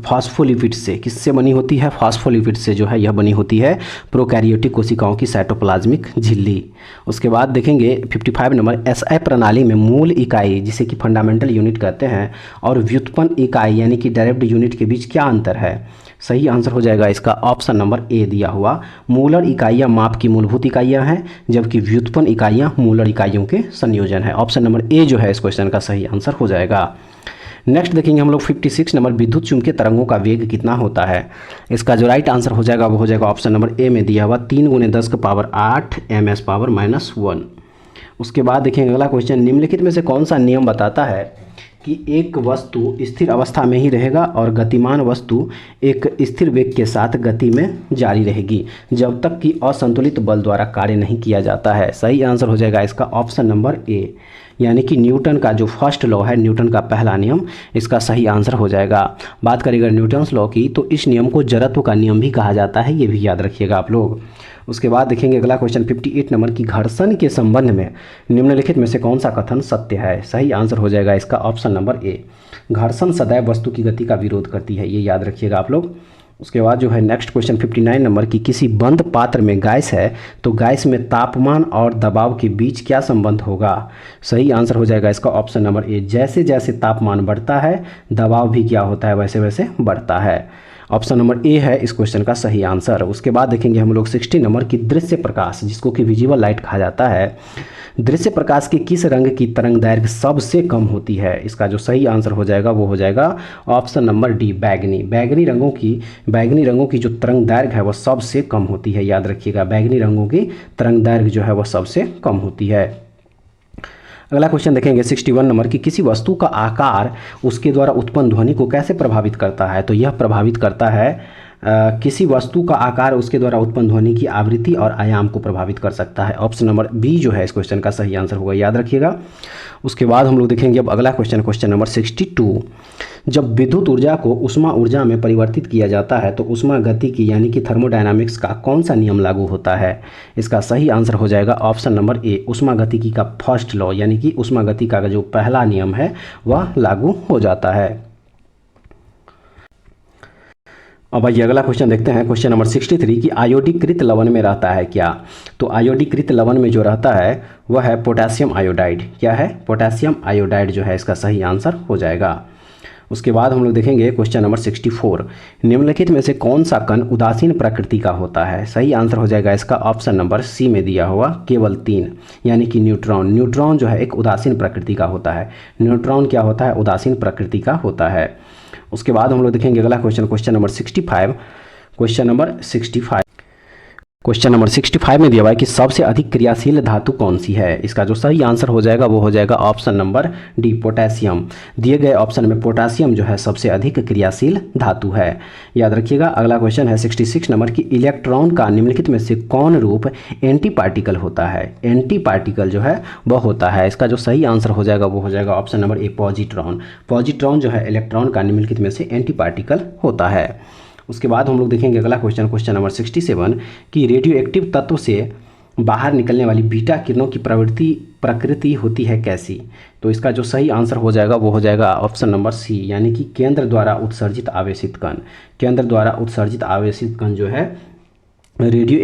फॉस्फोलिपिड से। किससे बनी होती है? फॉस्फोलिपिड से जो है यह बनी होती है प्रोकैरियोटिक कोशिकाओं की साइटोप्लाज्मिक झिल्ली। उसके बाद देखेंगे 55 नंबर, एसआई प्रणाली में मूल इकाई जिसे कि फंडामेंटल यूनिट कहते हैं और व्युत्पन्न इकाई यानी कि डायरेक्ट यूनिट के बीच क्या अंतर है? सही आंसर हो जाएगा इसका ऑप्शन नंबर ए दिया हुआ, मूलर इकाइयाँ माप की मूलभूत इकाइयाँ हैं जबकि व्युत्पन्न इकाइयाँ मूलर इकाइयों के संयोजन है। ऑप्शन नंबर ए जो है इस क्वेश्चन का सही आंसर हो जाएगा। नेक्स्ट देखेंगे हम लोग 56 नंबर, विद्युत चुम्बकीय तरंगों का वेग कितना होता है? इसका जो राइट आंसर हो जाएगा वो हो जाएगा ऑप्शन नंबर ए में दिया हुआ 3 × 10⁻8 ms⁻−1। उसके बाद देखेंगे अगला क्वेश्चन, निम्नलिखित में से कौन सा नियम बताता है कि एक वस्तु स्थिर अवस्था में ही रहेगा और गतिमान वस्तु एक स्थिर वेग के साथ गति में जारी रहेगी जब तक कि असंतुलित बल द्वारा कार्य नहीं किया जाता है? सही आंसर हो जाएगा इसका ऑप्शन नंबर ए, यानी कि न्यूटन का जो फर्स्ट लॉ है, न्यूटन का पहला नियम, इसका सही आंसर हो जाएगा। बात करेंगे न्यूटन्स लॉ की तो इस नियम को जड़त्व का नियम भी कहा जाता है, ये भी याद रखिएगा आप लोग। उसके बाद देखेंगे अगला क्वेश्चन 58 नंबर की घर्षण के संबंध में निम्नलिखित में से कौन सा कथन सत्य है? सही आंसर हो जाएगा इसका ऑप्शन नंबर ए, घर्षण सदैव वस्तु की गति का विरोध करती है, ये याद रखिएगा आप लोग। उसके बाद जो है नेक्स्ट क्वेश्चन 59 नंबर की किसी बंद पात्र में गैस है तो गैस में तापमान और दबाव के बीच क्या संबंध होगा? सही आंसर हो जाएगा इसका ऑप्शन नंबर ए, जैसे जैसे तापमान बढ़ता है दबाव भी क्या होता है वैसे वैसे बढ़ता है। ऑप्शन नंबर ए है इस क्वेश्चन का सही आंसर। उसके बाद देखेंगे हम लोग 60 नंबर की दृश्य प्रकाश जिसको कि विजिबल लाइट कहा जाता है, दृश्य प्रकाश के किस रंग की तरंग दैर्घ्य सबसे कम होती है? इसका जो सही आंसर हो जाएगा वो हो जाएगा ऑप्शन नंबर डी, बैगनी। बैगनी रंगों की जो तरंग दैर्घ्य है वह सबसे कम होती है, याद रखिएगा। बैगनी रंगों की तरंग दैर्घ्य जो है वह सबसे कम होती है। अगला क्वेश्चन देखेंगे 61 नंबर की किसी वस्तु का आकार उसके द्वारा उत्पन्न ध्वनि को कैसे प्रभावित करता है? तो यह प्रभावित करता है किसी वस्तु का आकार उसके द्वारा उत्पन्न ध्वनि की आवृत्ति और आयाम को प्रभावित कर सकता है। ऑप्शन नंबर बी जो है इस क्वेश्चन का सही आंसर होगा, याद रखिएगा। उसके बाद हम लोग देखेंगे अब अगला क्वेश्चन नंबर 62, जब विद्युत ऊर्जा को ऊष्मा ऊर्जा में परिवर्तित किया जाता है तो ऊष्मा गति की यानी कि थर्मोडायनामिक्स का कौन सा नियम लागू होता है? इसका सही आंसर हो जाएगा ऑप्शन नंबर ए, ऊष्मा गतिकी का फर्स्ट लॉ यानी कि ऊष्मा गति का जो पहला नियम है वह लागू हो जाता है। अब आइए अगला क्वेश्चन देखते हैं, क्वेश्चन नंबर 63 कि आयोडीकृत लवण में रहता है क्या? तो आयोडीकृत लवण में जो रहता है वह है पोटेशियम आयोडाइड। क्या है? पोटेशियम आयोडाइड जो है इसका सही आंसर हो जाएगा। उसके बाद हम लोग देखेंगे क्वेश्चन नंबर 64, निम्नलिखित में से कौन सा कण उदासीन प्रकृति का होता है? सही आंसर हो जाएगा इसका ऑप्शन नंबर सी में दिया हुआ केवल 3, यानी कि न्यूट्रॉन। न्यूट्रॉन जो है एक उदासीन प्रकृति का होता है। न्यूट्रॉन क्या होता है? उदासीन प्रकृति का होता है। उसके बाद हम लोग देखेंगे अगला क्वेश्चन नंबर 65। क्वेश्चन नंबर 65 में दिया हुआ है कि सबसे अधिक क्रियाशील धातु कौन सी है। इसका जो सही आंसर हो जाएगा वो हो जाएगा ऑप्शन नंबर डी, पोटेशियम। दिए गए ऑप्शन में पोटेशियम जो है सबसे अधिक क्रियाशील धातु है, याद रखिएगा। अगला क्वेश्चन है 66 नंबर की इलेक्ट्रॉन का निम्नलिखित में से कौन रूप एंटी पार्टिकल होता है। एंटी पार्टिकल जो है वह होता है, इसका जो सही आंसर हो जाएगा वो हो जाएगा option number A, positron. Positron जो है इलेक्ट्रॉन का निम्नलिखित में से एंटी पार्टिकल होता है। उसके बाद हम लोग देखेंगे अगला क्वेश्चन, क्वेश्चन नंबर 67 कि रेडियो एक्टिव तत्व से बाहर निकलने वाली बीटा किरणों की प्रकृति होती है कैसी। तो इसका जो सही आंसर हो जाएगा वो हो जाएगा ऑप्शन नंबर सी, यानी कि केंद्र द्वारा उत्सर्जित आवेशित कण। केंद्र द्वारा उत्सर्जित आवेशित कण जो है रेडियो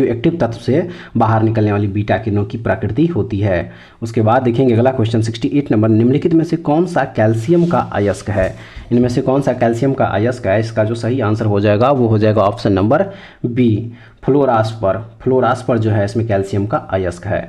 एक्टिव तत्व से बाहर निकलने वाली बीटा किरणों की प्रकृति होती है। उसके बाद देखेंगे अगला क्वेश्चन 68 नंबर, निम्नलिखित में से कौन सा कैल्शियम का अयस्क है। इनमें से कौन सा कैल्शियम का अयस्क है, इसका जो सही आंसर हो जाएगा वो हो जाएगा ऑप्शन नंबर बी, फ्लोरास्पर। फ्लोरास्पर जो है इसमें कैल्शियम का अयस्क है।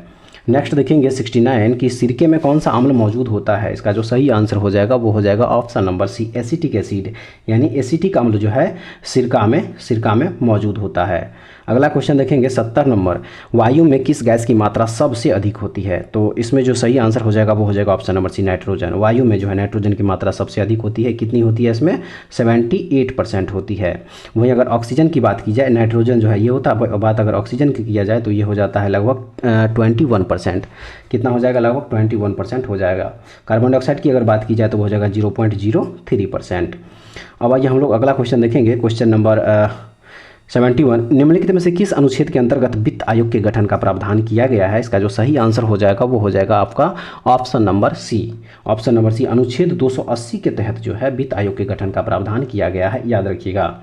नेक्स्ट देखेंगे 69 कि सिरके में कौन सा अम्ल मौजूद होता है। इसका जो सही आंसर हो जाएगा वो हो जाएगा option number C, acetic acid, यानी एसिटिक अम्ल जो है सिरका में मौजूद होता है। अगला क्वेश्चन देखेंगे 70 नंबर, वायु में किस गैस की मात्रा सबसे अधिक होती है। तो इसमें जो सही आंसर हो जाएगा वो हो जाएगा ऑप्शन नंबर सी, नाइट्रोजन। वायु में जो है नाइट्रोजन की मात्रा सबसे अधिक होती है। कितनी होती है इसमें, 78% होती है। वहीं अगर ऑक्सीजन की बात की जाए, नाइट्रोजन जो है ये होता है, बात अगर ऑक्सीजन की किया जाए तो ये हो जाता है लगभग 21%। कितना हो जाएगा, लगभग 21% हो जाएगा। कार्बन डाइऑक्साइड की अगर बात की जाए तो वो हो जाएगा 0.03%। अब आइए हम लोग अगला क्वेश्चन देखेंगे, क्वेश्चन नंबर 71, निम्नलिखित में से किस अनुच्छेद के अंतर्गत वित्त आयोग के गठन का प्रावधान किया गया है। इसका जो सही आंसर हो जाएगा वो हो जाएगा आपका option number C. Option number C, अनुच्छेद 280 के तहत जो है वित्त आयोग के गठन का प्रावधान किया गया है, याद रखिएगा।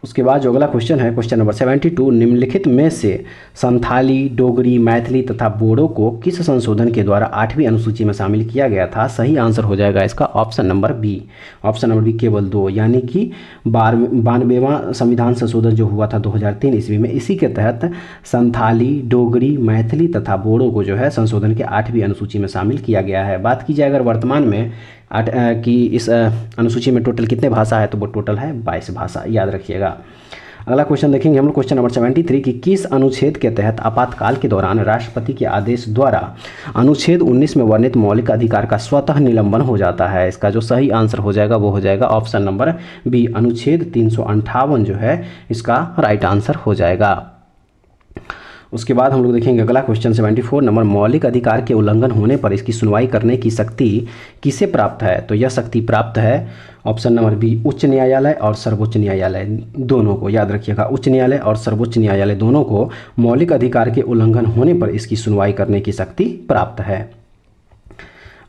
उसके बाद जो अगला क्वेश्चन है, क्वेश्चन नंबर 72, निम्नलिखित में से संथाली, डोगरी, मैथिली तथा बोडो को किस संशोधन के द्वारा 8वीं अनुसूची में शामिल किया गया था। सही आंसर हो जाएगा इसका option number B. Option number B केवल 2, यानी कि 92वां संविधान संशोधन जो हुआ था 2003 ईस्वी में, इसी के तहत संथाली, डोगरी, मैथिली तथा बोडो को जो है संशोधन के 8वीं अनुसूची में शामिल किया गया है। बात की जाए अगर वर्तमान में कि इस अनुसूची में टोटल कितने भाषा है, तो वो टोटल है 22 भाषा, याद रखिएगा। अगला क्वेश्चन देखेंगे हम लोग, क्वेश्चन नंबर 73 कि किस अनुच्छेद के तहत आपातकाल के दौरान राष्ट्रपति के आदेश द्वारा अनुच्छेद 19 में वर्णित मौलिक अधिकार का स्वतः निलंबन हो जाता है। इसका जो सही आंसर हो जाएगा वो हो जाएगा ऑप्शन नंबर बी, अनुच्छेद 358 जो है इसका राइट आंसर हो जाएगा। उसके बाद हम लोग देखेंगे अगला क्वेश्चन 74 नंबर, मौलिक अधिकार के उल्लंघन होने पर इसकी सुनवाई करने की शक्ति किसे प्राप्त है। तो यह शक्ति प्राप्त है ऑप्शन नंबर बी, उच्च न्यायालय और सर्वोच्च न्यायालय दोनों को, याद रखिएगा। उच्च न्यायालय और सर्वोच्च न्यायालय दोनों को मौलिक अधिकार के उल्लंघन होने पर इसकी सुनवाई करने की शक्ति प्राप्त है।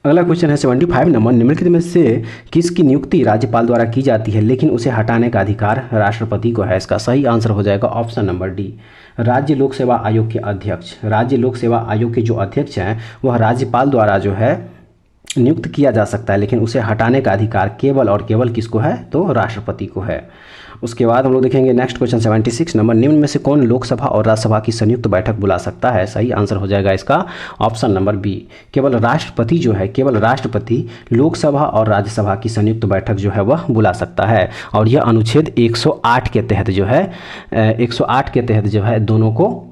अगला क्वेश्चन है 75 नंबर, निम्नलिखित में से किसकी नियुक्ति राज्यपाल द्वारा की जाती है लेकिन उसे हटाने का अधिकार राष्ट्रपति को है। इसका सही आंसर हो जाएगा ऑप्शन नंबर डी, राज्य लोक सेवा आयोग के अध्यक्ष। राज्य लोक सेवा आयोग के जो अध्यक्ष हैं वह राज्यपाल द्वारा जो है नियुक्त किया जा सकता है, लेकिन उसे हटाने का अधिकार केवल और केवल किसको है, तो राष्ट्रपति को है। उसके बाद हम लोग देखेंगे नेक्स्ट क्वेश्चन 76 नंबर, निम्न में से कौन लोकसभा और राज्यसभा की संयुक्त बैठक बुला सकता है। सही आंसर हो जाएगा इसका ऑप्शन नंबर बी, केवल राष्ट्रपति जो है, केवल राष्ट्रपति लोकसभा और राज्यसभा की संयुक्त बैठक जो है वह बुला सकता है, और यह अनुच्छेद 108 के तहत जो है 108 के तहत जो है दोनों को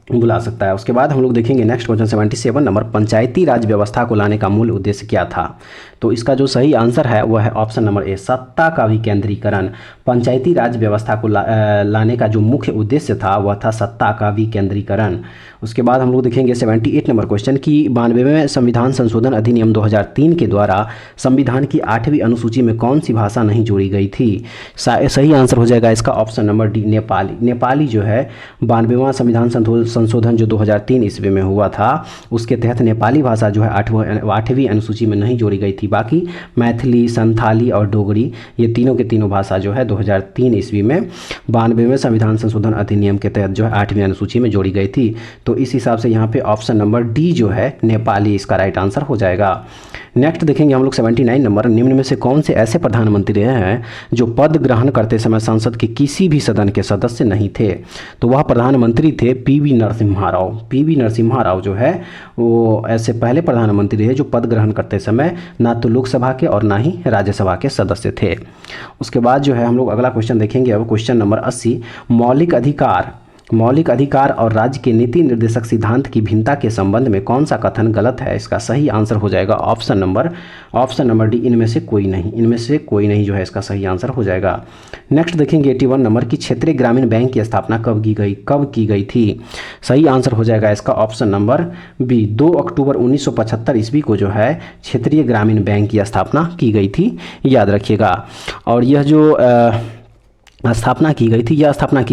बुला सकता है। उसके बाद हम लोग देखेंगे नेक्स्ट क्वेश्चन 77 नंबर, पंचायती राज व्यवस्था को लाने का मूल उद्देश्य क्या था। तो इसका जो सही आंसर है वह है ऑप्शन नंबर ए, सत्ता का विकेंद्रीकरण। पंचायती राज व्यवस्था को लाने का जो मुख्य उद्देश्य था वह था सत्ता का विकेंद्रीकरण। उसके बाद हम लोग देखेंगे 78 नंबर क्वेश्चन की 92वें संविधान संशोधन अधिनियम 2003 के द्वारा संविधान की 8वीं अनुसूची में कौन सी भाषा नहीं जोड़ी गई थी। सही आंसर हो जाएगा इसका option number D, Nepali. Nepali जो है 92वां संविधान संशोधन जो 2003 ईस्वी में हुआ था उसके तहत नेपाली भाषा जो है 8वीं अनुसूची में नहीं जोड़ी गई थी। बाकी मैथिली, संथाली और डोगरी ये तीनों के तीनों भाषा जो है 2003 ईस्वी में 92वें संविधान संशोधन अधिनियम के तहत जो है 8वीं अनुसूची में जोड़ी गई थी। तो इस हिसाब से यहाँ पे ऑप्शन नंबर डी जो है नेपाली इसका राइट आंसर हो जाएगा। नेक्स्ट देखेंगे हम लोग 79 नंबर, निम्न में से कौन से ऐसे प्रधानमंत्री हैं जो पद ग्रहण करते समय संसद के किसी भी सदन के सदस्य नहीं थे। तो वह प्रधानमंत्री थे पीवी नरसिम्हा राव। पीवी नरसिम्हा राव जो है वो ऐसे पहले प्रधानमंत्री रहे जो पद ग्रहण करते समय ना तो लोकसभा के और ना ही राज्यसभा के सदस्य थे। उसके बाद जो है हम लोग अगला क्वेश्चन देखेंगे। अब क्वेश्चन नंबर 80, मौलिक अधिकार और राज्य के नीति निर्देशक सिद्धांत की भिन्नता के संबंध में कौन सा कथन गलत है? इसका सही आंसर हो जाएगा ऑप्शन नंबर डी, इनमें से कोई नहीं जो है इसका सही आंसर हो जाएगा। नेक्स्ट देखेंगे 81 नंबर की क्षेत्रीय ग्रामीण बैंक की स्थापना कब की गई थी? सही आंसर हो जाएगा इसका ऑप्शन नंबर बी, 2 अक्टूबर 1975 ईस्वी को जो है क्षेत्रीय ग्रामीण बैंक की स्थापना की गई थी, याद रखिएगा। और यह जो स्थापना की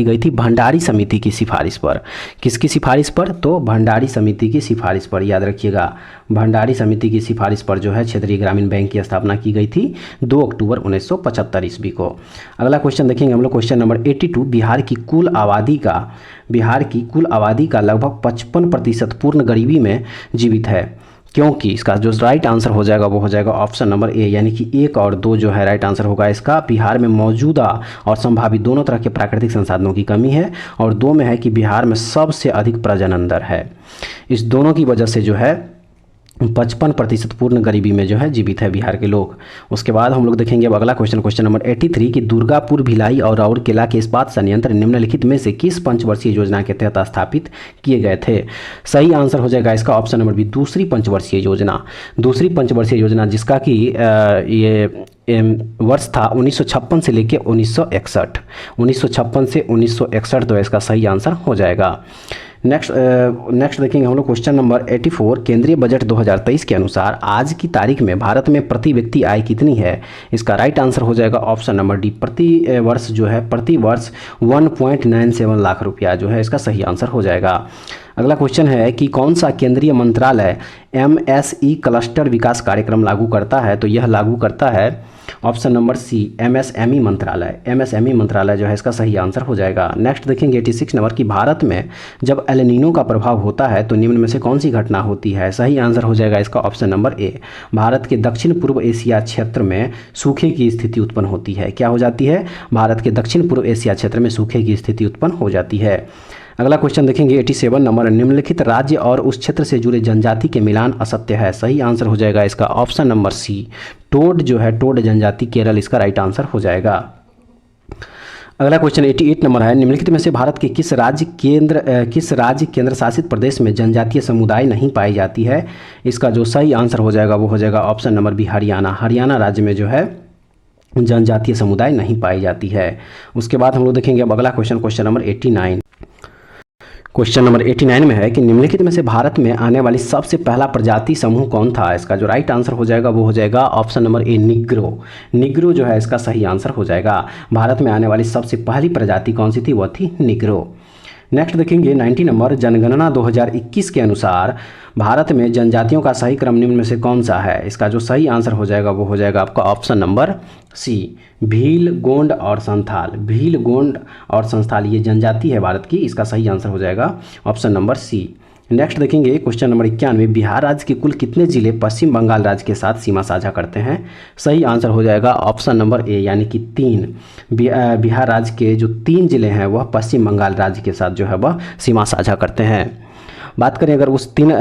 गई थी भंडारी समिति की सिफारिश पर। किसकी सिफारिश पर? तो भंडारी समिति की सिफारिश पर, याद रखिएगा। भंडारी समिति की सिफारिश पर जो है क्षेत्रीय ग्रामीण बैंक की स्थापना की गई थी 2 अक्टूबर 1975 ईस्वी को। अगला क्वेश्चन देखेंगे हम लोग, क्वेश्चन नंबर 82, बिहार की कुल आबादी का लगभग 55% पूर्ण गरीबी में जीवित है, क्योंकि इसका जो राइट आंसर हो जाएगा वो हो जाएगा ऑप्शन नंबर ए, यानी कि 1 और 2 जो है राइट आंसर होगा इसका। बिहार में मौजूदा और संभावित दोनों तरह के प्राकृतिक संसाधनों की कमी है, और 2 में है कि बिहार में सबसे अधिक प्रजनन दर है। इस दोनों की वजह से जो है 55% पूर्ण गरीबी में जो है जीवित है बिहार के लोग। उसके बाद हम लोग देखेंगे अब अगला क्वेश्चन नंबर 83 की दुर्गापुर, भिलाई और राउरकेला के इस्पात संयंत्र निम्नलिखित में से किस पंचवर्षीय योजना के तहत स्थापित किए गए थे? सही आंसर हो जाएगा इसका ऑप्शन नंबर बी, दूसरी पंचवर्षीय योजना जिसका कि ये वर्ष था 1956 से लेकर 1956 से 1961, तो इसका सही आंसर हो जाएगा। नेक्स्ट देखेंगे हम लोग क्वेश्चन नंबर 84, केंद्रीय बजट 2023 के अनुसार आज की तारीख में भारत में प्रति व्यक्ति आय कितनी है? इसका राइट आंसर हो जाएगा ऑप्शन नंबर डी, प्रति वर्ष 1.97 लाख रुपया जो है इसका सही आंसर हो जाएगा। अगला क्वेश्चन है कि कौन सा केंद्रीय मंत्रालय MSE क्लस्टर विकास कार्यक्रम लागू करता है? तो यह लागू करता है ऑप्शन नंबर सी, MSME मंत्रालय जो है इसका सही आंसर हो जाएगा। नेक्स्ट देखेंगे 86 नंबर की भारत में जब एल नीनो का प्रभाव होता है तो निम्न में से कौन सी घटना होती है? सही आंसर हो जाएगा इसका ऑप्शन नंबर ए, भारत के दक्षिण पूर्व एशिया क्षेत्र में सूखे की स्थिति उत्पन्न होती है। क्या हो जाती है? भारत के दक्षिण पूर्व एशिया क्षेत्र में सूखे की स्थिति उत्पन्न हो जाती है। अगला क्वेश्चन देखेंगे 87 नंबर, निम्नलिखित राज्य और उस क्षेत्र से जुड़े जनजाति के मिलान असत्य है। सही आंसर हो जाएगा इसका ऑप्शन नंबर सी, टोड जो है टोड जनजाति केरल इसका राइट आंसर हो जाएगा। अगला क्वेश्चन 88 नंबर है, निम्नलिखित में से भारत के किस राज्य केंद्र शासित प्रदेश में जनजातीय समुदाय नहीं पाई जाती है? इसका जो सही आंसर हो जाएगा वो हो जाएगा ऑप्शन नंबर बी, हरियाणा राज्य में जो है जनजातीय समुदाय नहीं पाई जाती है। उसके बाद हम लोग देखेंगे अब अगला क्वेश्चन नंबर 89। क्वेश्चन नंबर 89 में है कि निम्नलिखित में से भारत में आने वाली सबसे पहला प्रजाति समूह कौन था? इसका जो राइट आंसर हो जाएगा वो हो जाएगा ऑप्शन नंबर ए, निग्रो जो है इसका सही आंसर हो जाएगा। भारत में आने वाली सबसे पहली प्रजाति कौन सी थी? वह थी निग्रो। नेक्स्ट देखेंगे 90 नंबर, जनगणना 2021 के अनुसार भारत में जनजातियों का सही क्रम निम्न में से कौन सा है? इसका जो सही आंसर हो जाएगा वो हो जाएगा आपका option number C, Bhil, Gond और संथाल ये जनजाति है भारत की, इसका सही आंसर हो जाएगा ऑप्शन नंबर सी। नेक्स्ट देखेंगे क्वेश्चन नंबर 91, बिहार राज्य के कुल कितने जिले पश्चिम बंगाल राज्य के साथ सीमा साझा करते हैं? सही आंसर हो जाएगा ऑप्शन नंबर ए, यानी कि 3। बिहार राज्य के जो 3 जिले हैं वह पश्चिम बंगाल राज्य के साथ जो है वह सीमा साझा करते हैं। बात करें अगर उस 3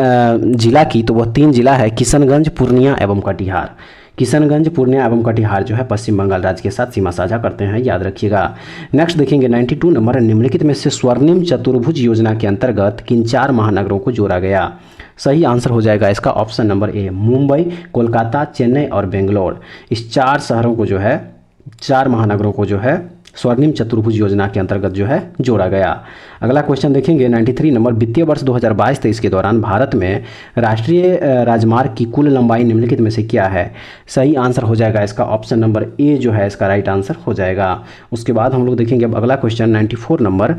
जिला की, तो वह 3 जिला है किशनगंज, पूर्णिया एवं कटिहार। किशनगंज, पूर्णिया एवं कटिहार जो है पश्चिम बंगाल राज्य के साथ सीमा साझा करते हैं, याद रखिएगा। नेक्स्ट देखेंगे 92 नंबर, निम्नलिखित में से स्वर्णिम चतुर्भुज योजना के अंतर्गत किन 4 महानगरों को जोड़ा गया? सही आंसर हो जाएगा इसका option number A, Mumbai, Kolkata, Chennai और बेंगलोर। इस 4 शहरों को जो है 4 महानगरों को जो है स्वर्णिम चतुर्भुज योजना के अंतर्गत जो है जोड़ा गया। अगला क्वेश्चन देखेंगे 93 नंबर, वित्तीय वर्ष 2022-23 के दौरान भारत में राष्ट्रीय राजमार्ग की कुल लंबाई निम्नलिखित में से क्या है? सही आंसर हो जाएगा इसका ऑप्शन नंबर ए जो है इसका राइट आंसर हो जाएगा। उसके बाद हम लोग देखेंगे अब अगला क्वेश्चन 94 नंबर,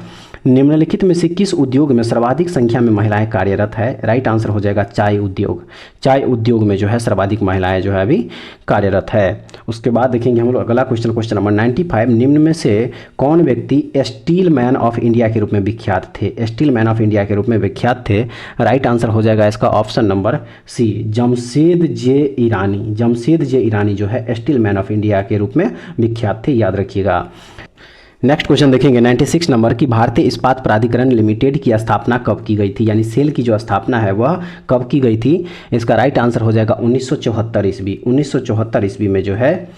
निम्नलिखित में से किस उद्योग में सर्वाधिक संख्या में महिलाएं कार्यरत है? राइट आंसर हो जाएगा चाय उद्योग। चाय उद्योग में जो है सर्वाधिक महिलाएं जो है अभी कार्यरत है। उसके बाद देखेंगे हम लोग अगला क्वेश्चन नंबर 95, निम्न में से कौन व्यक्ति स्टील मैन ऑफ इंडिया के रूप में विख्यात थे? स्टील मैन ऑफ इंडिया के रूप में विख्यात थे, राइट आंसर हो जाएगा इसका ऑप्शन नंबर सी, जमशेद जे ईरानी जो है स्टील मैन ऑफ इंडिया के रूप में विख्यात थे, याद रखिएगा। नेक्स्ट क्वेश्चन देखेंगे 96 नंबर की भारतीय इस्पात प्राधिकरण लिमिटेड की स्थापना कब की गई थी, यानी सेल की जो स्थापना है वह कब की गई थी। इसका राइट आंसर हो जाएगा 1974 ईस्वी। 1974 ईस्वी में जो है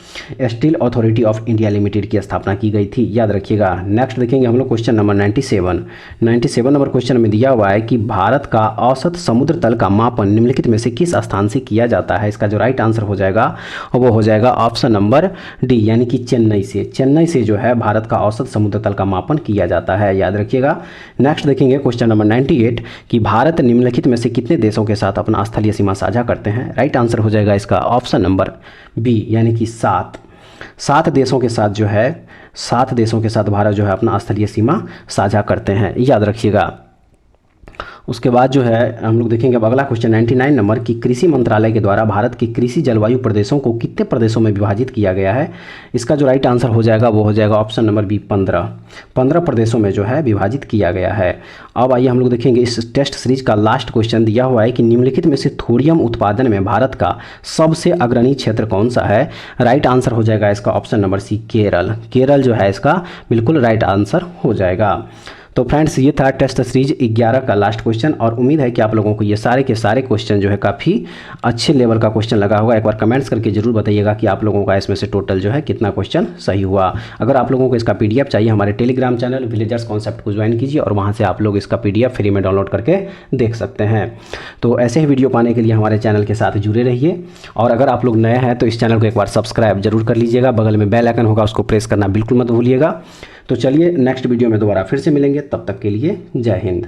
steel authority of India limited की स्थापना की गई थी, याद रखिएगा। नेक्स्ट देखेंगे हम लोग क्वेश्चन नंबर 97 नंबर क्वेश्चन में दिया हुआ है कि भारत का औसत समुद्र तल का मापन निम्नलिखित में से किस स्थान से किया जाता है। इसका जो राइट आंसर हो जाएगा वो हो जाएगा ऑप्शन नंबर डी, यानी कि चेन्नई से। चेन्नई से जो है भारत का औसत समुद्र तल का मापन किया जाता है, याद रखिएगा। नेक्स्ट देखेंगे क्वेश्चन नंबर 98 कि भारत निम्नलिखित में से कितने देशों के साथ अपना स्थलीय सीमा साझा करते हैं। राइट आंसर हो जाएगा इसका ऑप्शन नंबर बी, यानी कि 7 देशों के साथ जो है 7 देशों के साथ भारत जो है अपना स्थलीय सीमा साझा करते हैं, याद रखिएगा। उसके बाद जो है हम लोग देखेंगे अब अगला क्वेश्चन 99 नंबर की कृषि मंत्रालय के द्वारा भारत के कृषि जलवायु प्रदेशों को कितने प्रदेशों में विभाजित किया गया है। इसका जो राइट आंसर हो जाएगा वो हो जाएगा ऑप्शन नंबर बी, 15 प्रदेशों में जो है विभाजित किया गया है। अब आइए हम लोग देखेंगे इस टेस्ट सीरीज का लास्ट क्वेश्चन दिया हुआ है कि निम्नलिखित में से थोरियम उत्पादन में भारत का सबसे अग्रणी क्षेत्र कौन सा है। राइट आंसर हो जाएगा इसका option number C, Kerala. Kerala जो है इसका बिल्कुल राइट आंसर हो जाएगा। तो फ्रेंड्स ये था टेस्ट सीरीज 11 का लास्ट क्वेश्चन और उम्मीद है कि आप लोगों को ये सारे के सारे क्वेश्चन जो है काफ़ी अच्छे लेवल का क्वेश्चन लगा होगा। एक बार कमेंट्स करके जरूर बताइएगा कि आप लोगों का इसमें से टोटल जो है कितना क्वेश्चन सही हुआ। अगर आप लोगों को इसका PDF चाहिए हमारे टेलीग्राम चैनल विलेजर्स कॉन्सेप्ट को ज्वाइन कीजिए और वहाँ से आप लोग इसका PDF फ्री में डाउनलोड करके देख सकते हैं। तो ऐसे ही वीडियो पाने के लिए हमारे चैनल के साथ जुड़े रहिए और अगर आप लोग नए हैं तो इस चैनल को एक बार सब्सक्राइब जरूर कर लीजिएगा। बगल में बेल आइकन होगा उसको प्रेस करना बिल्कुल मत भूलिएगा। तो चलिए नेक्स्ट वीडियो में दोबारा फिर से मिलेंगे, तब तक के लिए जय हिंद।